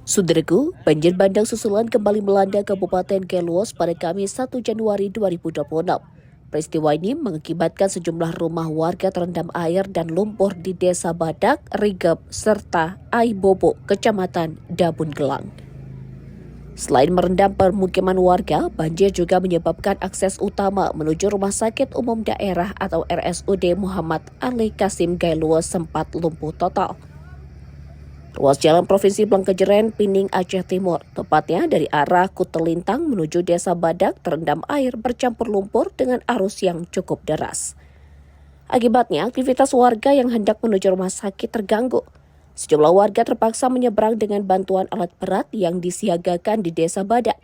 Saudaraku, banjir bandang susulan kembali melanda Kabupaten Keluos pada Kamis 1 Januari 2026. Peristiwa ini mengakibatkan sejumlah rumah warga terendam air dan lumpur di Desa Badak, Rigep, serta Aibobo, Kecamatan Dabun Gelang. Selain merendam permukiman warga, banjir juga menyebabkan akses utama menuju Rumah Sakit Umum Daerah atau RSUD Muhammad Ali Kasim Keluos sempat lumpuh total. Ruas jalan Provinsi Blangkejeren, Pining, Aceh Timur, tepatnya dari arah Kutelintang menuju Desa Badak terendam air bercampur lumpur dengan arus yang cukup deras. Akibatnya, aktivitas warga yang hendak menuju rumah sakit terganggu. Sejumlah warga terpaksa menyeberang dengan bantuan alat berat yang disiagakan di Desa Badak.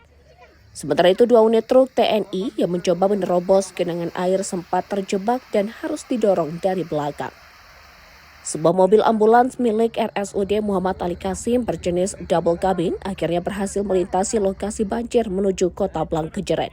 Sementara itu, 2 unit truk TNI yang mencoba menerobos genangan air sempat terjebak dan harus didorong dari belakang. Sebuah mobil ambulans milik RSUD Muhammad Ali Kasim berjenis double cabin akhirnya berhasil melintasi lokasi banjir menuju kota Blangkejeren.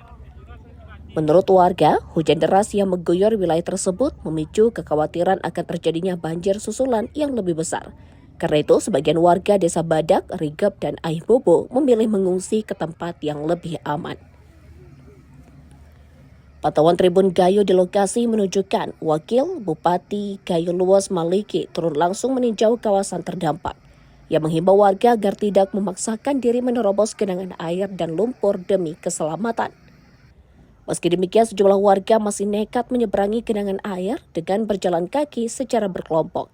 Menurut warga, hujan deras yang mengguyur wilayah tersebut memicu kekhawatiran akan terjadinya banjir susulan yang lebih besar. Karena itu, sebagian warga Desa Badak, Rigep, dan Aibobo memilih mengungsi ke tempat yang lebih aman. Pantauan Tribun Gayo di lokasi menunjukkan Wakil Bupati Gayo Luas Maliki turun langsung meninjau kawasan terdampak. Ia menghimbau warga agar tidak memaksakan diri menerobos genangan air dan lumpur demi keselamatan. Meski demikian, sejumlah warga masih nekat menyeberangi genangan air dengan berjalan kaki secara berkelompok.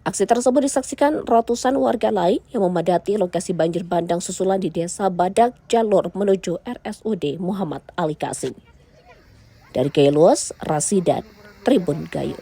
Aksi tersebut disaksikan ratusan warga lain yang memadati lokasi banjir bandang susulan di Desa Badak jalur menuju RSUD Muhammad Ali Kasim. Dari Gayo Luas, Rasidan, Tribun Gayo.